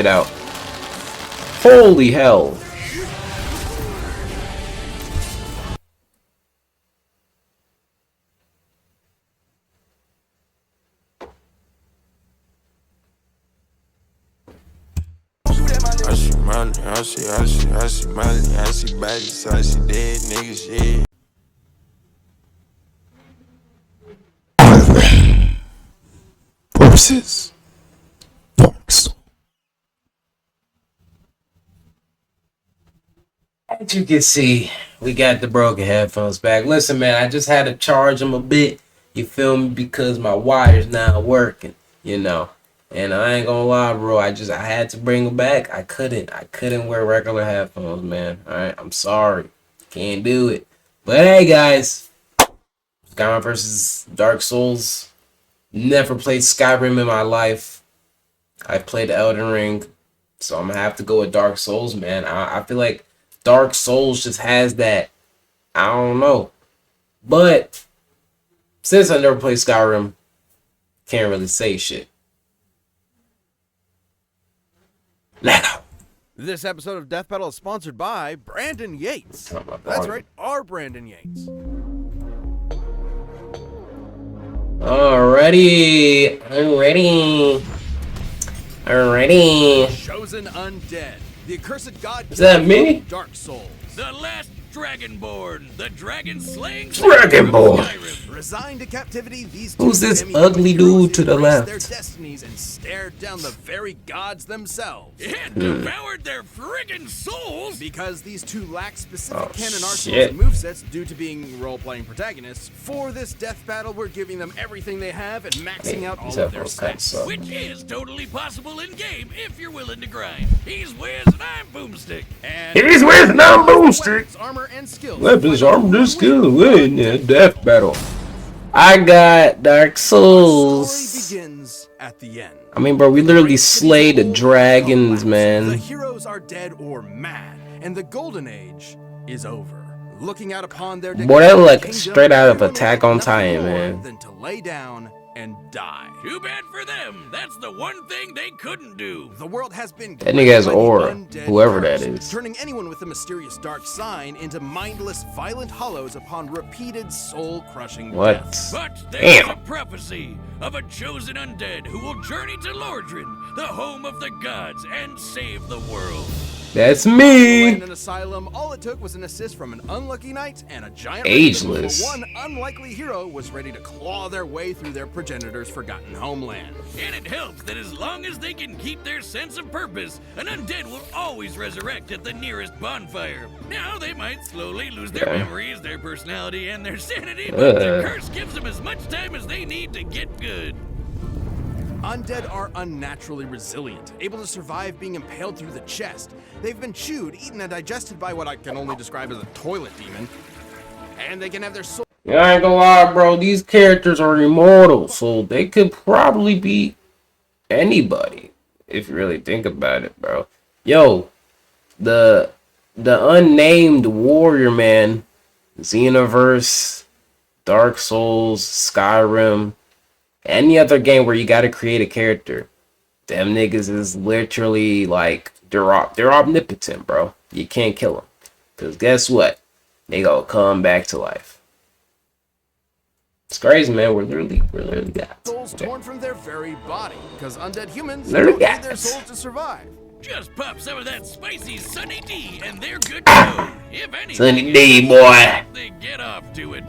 it out. Holy hell. I see Molly, I see bodies, I see dead niggas, yeah. Versus Dark Souls. As you can see, we got the broken headphones back. Listen, man, I just had to charge them a bit. You feel me? Because my wire's not working, you know. And I ain't gonna lie, bro. I had to bring them back. I couldn't wear regular headphones, man. All right, I'm sorry, can't do it. But hey, guys, Skyrim versus Dark Souls. Never played Skyrim in my life. I've played Elden Ring, so I'm gonna have to go with Dark Souls, man. I feel like Dark Souls just has that. I don't know, but since I never played Skyrim, can't really say shit. This episode of Deathbattle is sponsored by Brandon Yates. That's right, our Brandon Yates. Alrighty, I'm ready. Chosen Undead, the accursed god. Is that me? Dark Souls. The last Dragonborn, the dragon slaying Dragonborn. Resigned to captivity, these Who's this ugly dude to the left? Their destinies and stared down the very gods themselves. and devoured their friggin' souls. Because these two lack specific canon arsenals shit. and movesets due to being role-playing protagonists, for this death battle, we're giving them everything they have and maxing out all of their stats. Which is totally possible in game if you're willing to grind. He's Wiz and I'm Boomstick. And He's with no boomstick. armor and skills. Weapons, armor, skill, in the death battle. I got Dark Souls. Story begins at the end. I mean, bro, we literally slayed the dragons, The man. heroes are dead or mad, and the golden age is over. Looking out upon their Boy, that look kingdom, straight out of everyone Attack wants on nothing Titan, more man. Than to lay down and die. Too bad for them. That's the one thing they couldn't do. The world has been That nigga has gripped by the aura, undead whoever that curse, is. turning anyone with a mysterious dark sign into mindless, violent hollows upon repeated soul-crushing What? deaths. But there's Damn. a prophecy of a chosen undead who will journey to Lordran, the home of the gods, and save the world. That's In me. an asylum, all it took was an assist from an unlucky knight and a giant Ageless. raven, for one unlikely hero was ready to claw their way through their progenitor's forgotten homeland. And it helps that as long as they can keep their sense of purpose, an undead will always resurrect at the nearest bonfire. Now they might slowly lose their memories, their personality, and their sanity, but the curse gives them as much time as they need to get good. Undead are unnaturally resilient, able to survive being impaled through the chest. They've been chewed, eaten, and digested by what I can only describe as a toilet demon. And they can have their soul. Yeah, I ain't gonna lie, bro. These characters are immortal, so they could probably beat anybody if you really think about it, bro. Yo, the unnamed warrior, man. Xenoverse, Dark Souls, Skyrim, any other game where you gotta create a character. Them niggas is literally like they're omnipotent, bro. You can't kill them. Cause guess what? They gonna come back to life. It's crazy, man. We're literally got Souls torn from their very body, because undead humans Literally don't need their guys. souls to survive. Just pop some of that spicy Sunny D, and they're good to go. If anything, Sunny D, boy. they get off to it.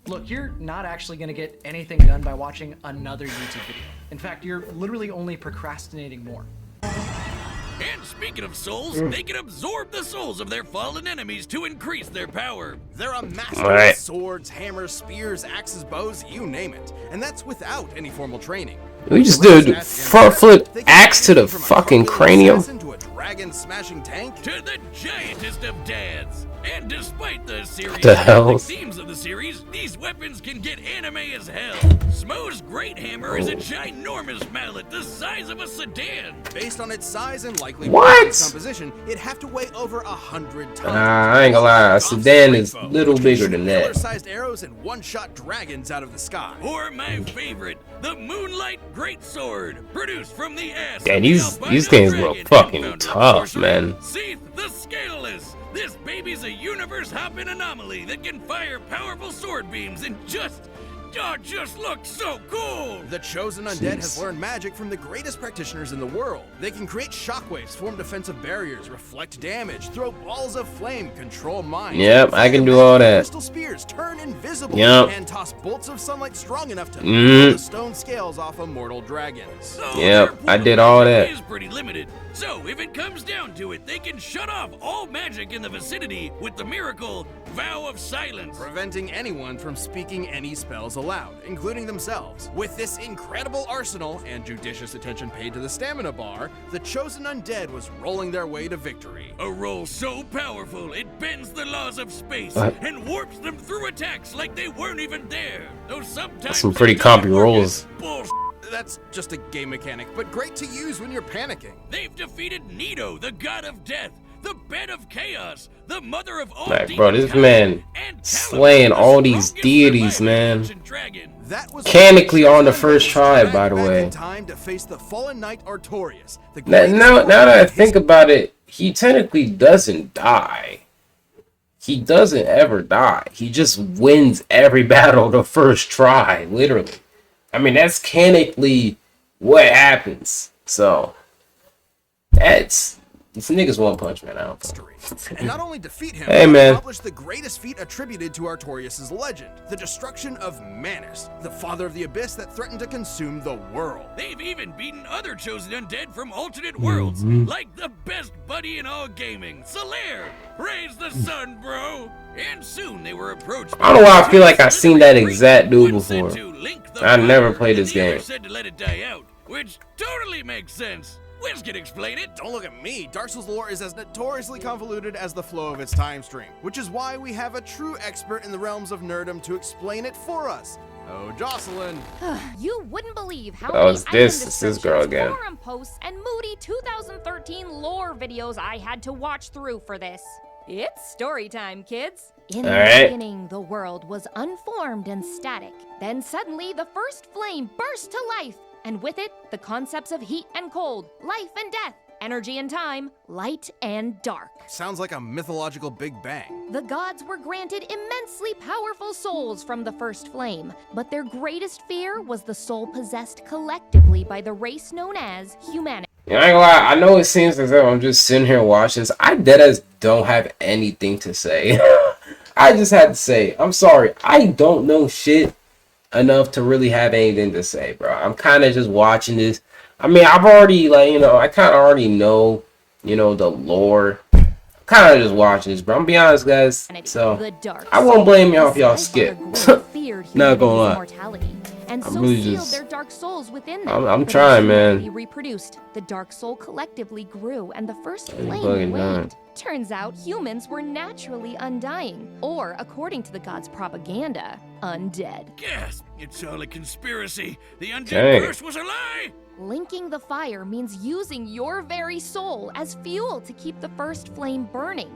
Look, you're not actually going to get anything done by watching another YouTube video. In fact, you're literally only procrastinating more. And speaking of souls, they can absorb the souls of their fallen enemies to increase their power. They're a master Alright. of swords, hammers, spears, axes, bows, you name it. And that's without any formal training. We just did front flip axe to the fucking cranium. dragon-smashing tank to the giantest of dads. And despite the serious The hell? themes of the series, these weapons can get anime as hell. Smo's Great Hammer is a ginormous mallet the size of a sedan. Based on its size and likely What? composition, it'd have to weigh over 100 tons. I ain't gonna lie, a sedan is a little bigger than that. Killer-sized arrows and one-shot dragons out of the sky. Or my favorite, the Moonlight Great Sword, produced from the ass. Damn, of the these albino things dragon look fucking and founder of tough, sorcery, man. Seath the Scaleless. This baby's a universe-hopping anomaly that can fire powerful sword beams and just looks so cool. The chosen undead has learned magic from the greatest practitioners in the world. They can create shockwaves, form defensive barriers, reflect damage, throw balls of flame, control minds. Yep, I can do all that. Crystal spears, turn invisible, Yep. and toss bolts of sunlight strong enough to pull the stone scales off of mortal dragons. So Yep, their I did all magic that. is pretty limited. So if it comes down to it, they can shut off all magic in the vicinity with the miracle Vow of Silence. Preventing anyone from speaking any spells aloud, including themselves. With this incredible arsenal and judicious attention paid to the stamina bar, the chosen undead was rolling their way to victory. A roll so powerful it bends the laws of space What? and warps them through attacks like they weren't even there. Though sometimes Some pretty they don't compy work rolls. as bullshit. That's just a game mechanic, but great to use when you're panicking. They've defeated Nido, the god of death, the bed of chaos, the mother of all Like, bro, this demon man kinds, and slaying Caliban, the all these strongest deities, surviving man. ancient dragon. That was Mechanically on the Chosen first Undead try, was by the dragged back way. in time to face the fallen knight Artorias. The Now, greatest now that I warrior in think about it, he technically doesn't die. He doesn't ever die. He just wins every battle the first try, literally. I mean, that's canonically what happens. So, that's... This nigga's One Punch Man, I don't know. history. And not only defeat him, Hey, but man. accomplish the greatest feat attributed to Artorias' legend, the destruction of Manus, the father of the abyss that threatened to consume the world. They've even beaten other chosen undead from alternate worlds, Mm-hmm. like the best buddy in all gaming, Solaire. Praise the sun, bro. And soon they were approached. I don't know why I feel like I've I've seen that exact dude before. I never played this The other game. said to let it die out, which totally makes sense. Wiz can explain it. Don't look at me. Dark Souls lore is as notoriously convoluted as the flow of its time stream, which is why we have a true expert in the realms of nerdom to explain it for us. Oh, Jocelyn. You wouldn't believe how Oh, many it's item this girl descriptions, again. forum posts, and moody 2013 lore videos I had to watch through for this. It's story time, kids. In the Alright. beginning, the world was unformed and static. Then suddenly, the first flame burst to life, and with it, the concepts of heat and cold, life and death, energy and time, light and dark. Sounds like a mythological Big Bang. The gods were granted immensely powerful souls from the first flame, but their greatest fear was the soul possessed collectively by the race known as humanity. Yeah, I ain't gonna lie, I know it seems as if I'm just sitting here watching this. I deadass don't have anything to say. I just had to say, I'm sorry, I don't know shit enough to really have anything to say, bro. I'm kind of just watching this. I mean, I've already, like, you know, I kind of already know, you know, the lore. Kind of just watching this, bro. I'm gonna be honest, guys. So, The dark I won't blame y'all if y'all Skyrim skip. grew feared Not gonna lie. humanity's immortality, and I'm so really sealed just- their dark souls within them. I'm But trying, as man. humanity reproduced, the dark soul collectively grew, and the first It's flame bugging waned. down. Turns out humans were naturally undying, or according to the gods' propaganda, undead. Gasp! It's all a conspiracy. The undead Dang. curse was a lie. Linking the fire means using your very soul as fuel to keep the first flame burning.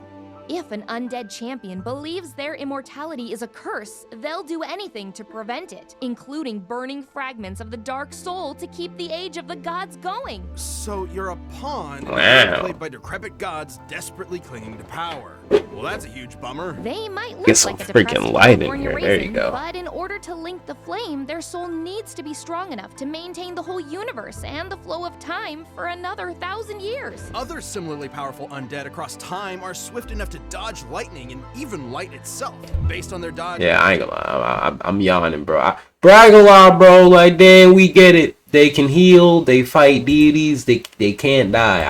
If an undead champion believes their immortality is a curse, they'll do anything to prevent it, including burning fragments of the dark soul to keep the age of the gods going. So you're a pawn Wow. played by decrepit gods desperately clinging to power. Well, that's a huge bummer. They might look Get some like a freaking depressed light in newborn here. you're There you raising, go. But in order to link the flame, their soul needs to be strong enough to maintain the whole universe and the flow of time for another 1,000 years. Other similarly powerful undead across time are swift enough to dodge lightning and even light itself. Based on their dodge, Yeah, I ain't gonna lie. I'm yawning, bro. Bro, I ain't gonna lie, bro. Like, damn, we get it. They can heal. They fight deities. They can't die.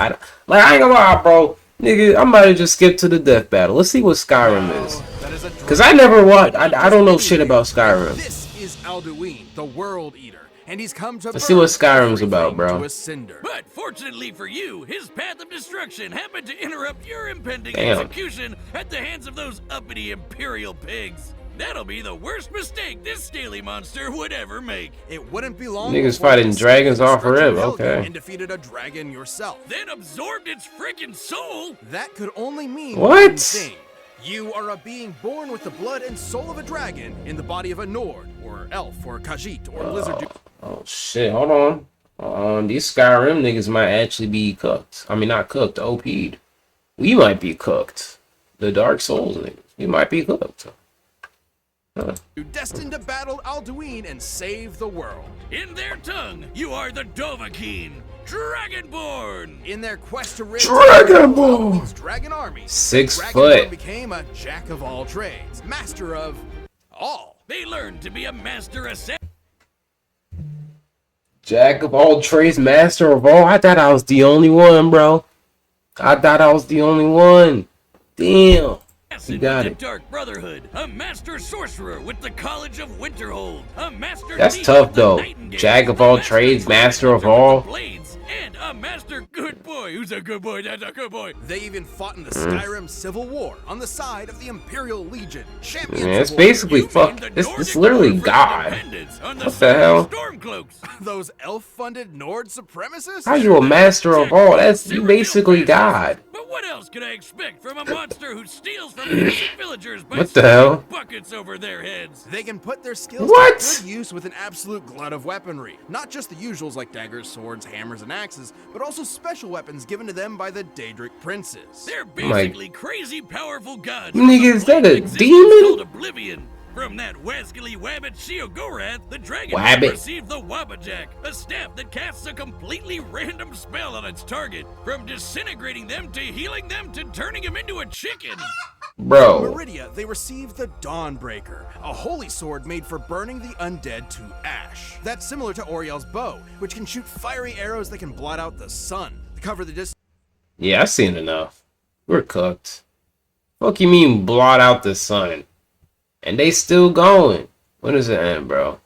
I ain't gonna lie, bro. Nigga, I might have just skipped to the death battle. Let's see what Skyrim is. that is a Cause I never watched. I don't know shit about Skyrim. This is Alduin, the World Eater. and he's come to Let's see what burn Skyrim's about, everything bro. to a cinder. But fortunately for you, his path of destruction happened to interrupt your impending Damn. execution at the hands of those uppity Imperial pigs. That'll be the worst mistake this scaly monster would ever make. It wouldn't be long. Niggas before fighting you dragons escaped off the stretch of forever, Helgen okay. And defeated a dragon yourself. Then absorbed its freaking soul. That could only mean What? one thing. You are a being born with the blood and soul of a dragon in the body of a Nord, or elf, or Khajiit, or lizard dude. Oh shit, hold on. These Skyrim niggas might actually be cooked. I mean, not cooked, OP'd. We might be cooked. The Dark Souls niggas. We might be cooked. Huh. Destined to battle Alduin and save the world. In their tongue, you are the Dovahkiin, Dragonborn. In their quest to rid Dragonborn! Alduin's dragon army, 6 Dragonborn foot. became a jack of all trades, master of all. They learned to be a master assassin. Jack of all trades, master of all. I thought I was the only one, bro. I thought I was the only one. Damn. You got with it. the Dark Brotherhood, a master sorcerer with the College of Winterhold, a master That's thief tough, with the though. Nightingale, Jack of a all master trades, craftsman master of with the all. blades, and a master good boy. Who's a good boy? That's a good boy. They even fought in the Skyrim Civil War on the side of the Imperial Legion. Champions Man, it's of war. basically You fuck. mean the It's Nordic literally War for God. independence on What the side of hell? Stormcloaks. Those elf-funded Nord supremacists? How you a master of all? That's you basically God. But what else could I expect from a monster who steals from innocent villagers by What the hell? buckets over their heads? They can put their skills What? to good use with an absolute glut of weaponry. Not just the usuals like daggers, swords, hammers, and axes, but also special weapons given to them by the Daedric princes. They're basically crazy powerful gods. Nigga, is that a Existence demon? called Oblivion. From that wascally wabbit Sheogorath, the dragon Wabbit. received the Wabbajack, a staff that casts a completely random spell on its target, from disintegrating them to healing them to turning them into a chicken. Bro. Meridia, they received the Dawnbreaker, a holy sword made for burning the undead to ash. That's similar to Oriel's bow, which can shoot fiery arrows that can blot out the sun. To cover the distance. Yeah, I've seen enough. We're cooked. Fuck you mean blot out the sun? And they still going. When does it end, bro?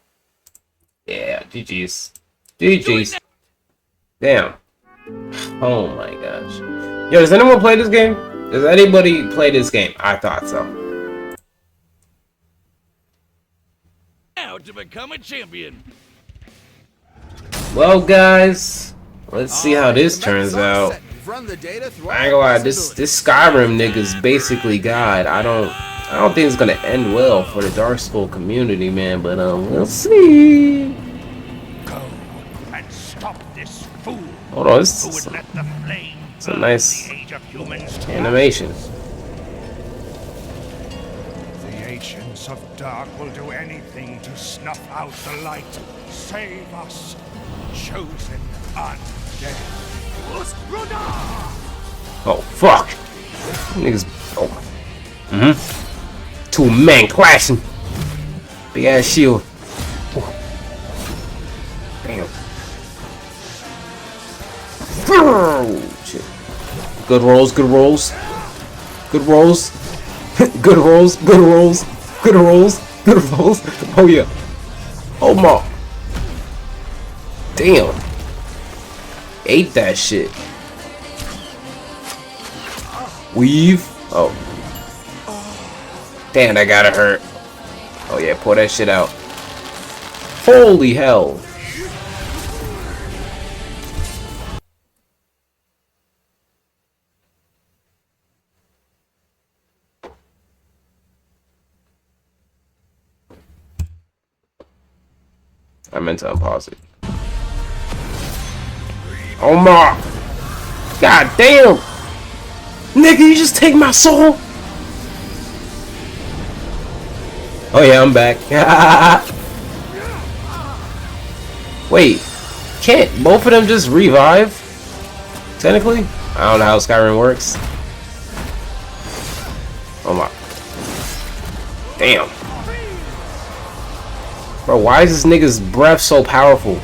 Yeah, GG's. GG's. Damn. Oh my gosh. Yo, does anyone play this game? Does anybody play this game? I thought so. Now to become a champion. Well, guys, let's see how this turns out. I ain't gonna lie, this Skyrim nigga's basically God. I don't think it's gonna end well for the Dark Souls community, man. But we'll see. Go and stop this fool Hold on, who this would is let the flame it's a burn nice the age of humans to animation. The ancients of dark will do anything to snuff out the light. Save us, chosen undead. Oh fuck, niggas. Oh, two men clashing. Big ass shield. Damn. Oh, shit. Good rolls, good rolls. Good rolls. Good rolls, good rolls. Good rolls, good rolls. Oh yeah. Oh my. Damn. Ate that shit. Weave. Oh. Damn, that gotta hurt. Oh yeah, pull that shit out. Holy hell. I meant to unpause it. Oh my. God damn. Nigga, you just take my soul? Oh yeah, I'm back. Wait, can't both of them just revive? Technically? I don't know how Skyrim works. Oh my. Damn. Bro, why is this nigga's breath so powerful?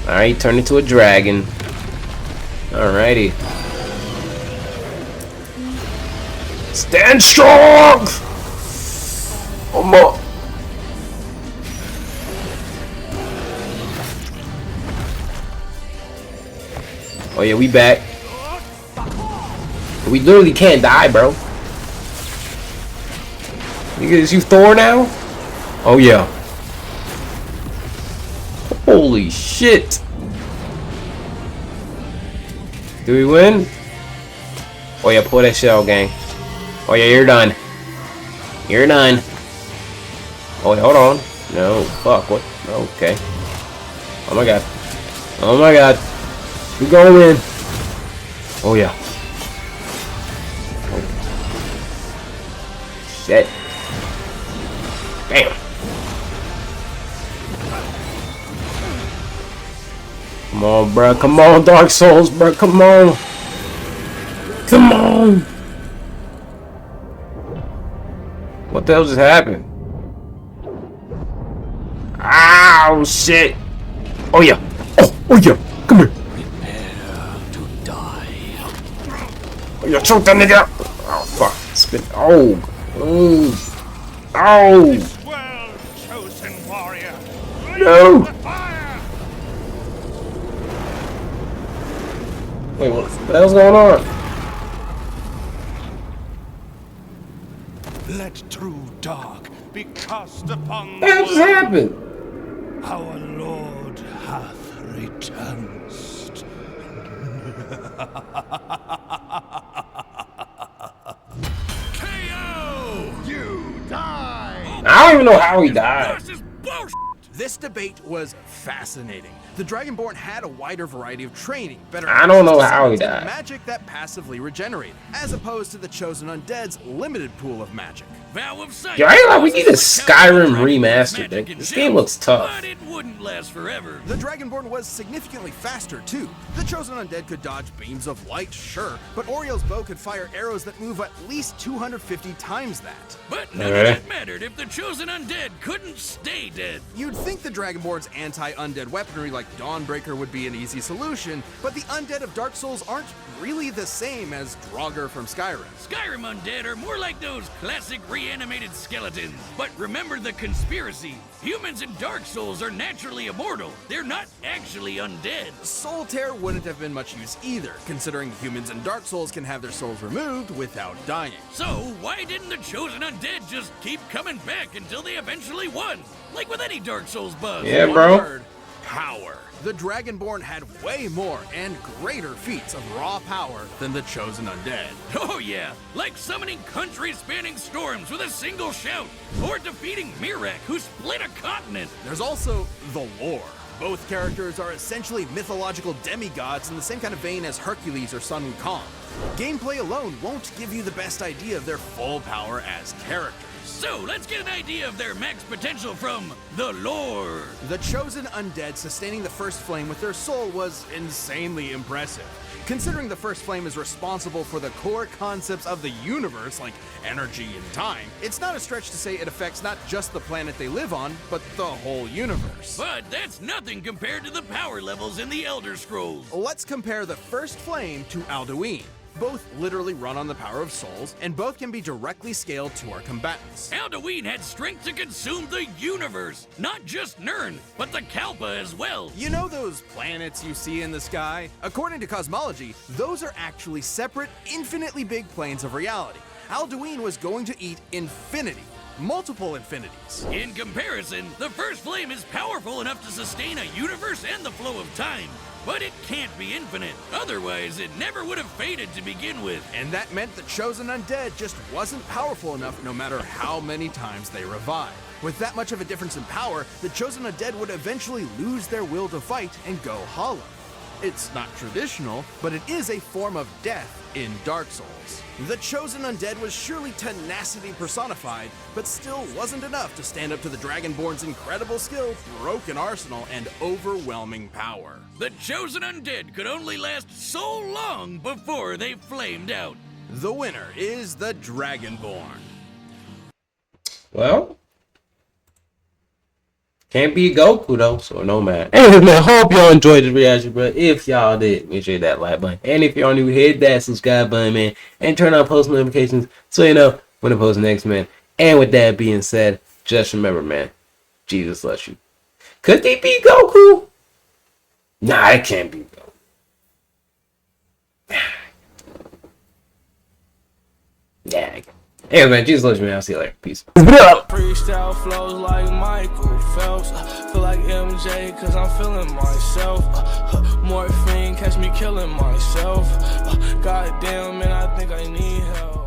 Alright, turn into a dragon. Alrighty. Stand strong! Oh my. yeah, we back. We literally can't die, bro. Is you Thor now? Oh yeah. Holy shit. Do we win? Oh yeah, pull that shit out, gang. Oh yeah, you're done. You're done. Oh, hold on. No, fuck, what? Okay. Oh my god. Oh my god. We gonna win. Oh yeah. Oh. Shit. Damn. Come on, bro. Come on, Dark Souls, bro. Come on. Come on. What the hell just happened? Ow, shit. Oh, yeah. Oh, yeah. Come here. Prepare to die. Oh, yeah. Choke that nigga out. Oh, fuck. Spin. Oh. Oh. Oh. This world chosen warrior. No. The fire! Wait, what the hell's going on? Let true dark be cast upon What the hell just happened? Our Lord hath returned. I don't even know how he died. This is bullshit. This debate was fascinating. The Dragonborn had a wider variety of training, better I don't know access to how he spells, and died. magic that passively regenerated, as opposed to the chosen undead's limited pool of magic. Vow of Sight. Yo, I ain't like we need a causes the Skyrim Dragonborn remaster, magic dude. and This game shield, looks tough. But it wouldn't last forever. The Dragonborn was significantly faster, too. The chosen undead could dodge beams of light, sure, but Oriel's bow could fire arrows that move at least 250 times that. But none Alright. of that mattered if the chosen undead couldn't stay dead. You'd think the Dragonborn's anti-undead weaponry like Dawnbreaker would be an easy solution, but the undead of Dark Souls aren't really the same as Draugr from Skyrim. Skyrim undead are more like those classic reanimated skeletons. But remember the conspiracy. Humans in Dark Souls are naturally immortal. They're not actually undead. Soul Tear wouldn't have been much use either, considering humans in Dark Souls can have their souls removed without dying. So why didn't the chosen undead just keep coming back until they eventually won? Like with any Dark Souls buzz. Yeah, One bro. word, power. The Dragonborn had way more and greater feats of raw power than the chosen undead. Oh yeah, like summoning country-spanning storms with a single shout, or defeating Mirek, who split a continent. There's also the lore. Both characters are essentially mythological demigods in the same kind of vein as Hercules or Sun Wukong. Gameplay alone won't give you the best idea of their full power as characters. So let's get an idea of their max potential from the lore. The chosen undead sustaining the first flame with their soul was insanely impressive. Considering the first flame is responsible for the core concepts of the universe, like energy and time, it's not a stretch to say it affects not just the planet they live on, but the whole universe. But that's nothing compared to the power levels in the Elder Scrolls. Let's compare the first flame to Alduin. Both literally run on the power of souls, and both can be directly scaled to our combatants. Alduin had strength to consume the universe, not just Nirn, but the Kalpa as well. You know those planets you see in the sky? According to cosmology, those are actually separate, infinitely big planes of reality. Alduin was going to eat infinity. Multiple infinities. In comparison, the first flame is powerful enough to sustain a universe and the flow of time, but it can't be infinite. Otherwise, it never would have faded to begin with. And that meant the chosen undead just wasn't powerful enough no matter how many times they revived. With that much of a difference in power, the chosen undead would eventually lose their will to fight and go hollow. It's not traditional, but it is a form of death in Dark Souls. The chosen undead was surely tenacity personified, but still wasn't enough to stand up to the Dragonborn's incredible skill, broken arsenal, and overwhelming power. The chosen undead could only last so long before they flamed out. The winner is the Dragonborn. Well, can't be Goku though, so no man. Anyways, man, hope y'all enjoyed the reaction, bro. If y'all did, make sure you hit that like button. And if y'all new, hit that subscribe button, man. And turn on post notifications so you know when to post next, man. And with that being said, just remember, man, Jesus loves you. Could they be Goku? Nah, it can't be Goku. Yeah. Hey man, Jesus loves you, man. I'll see you later. Peace. Freestyle flows like Michael Phelps. Feel like MJ cause I'm feeling myself. Morphine, catch me killing myself. Goddamn, man, I think I need help.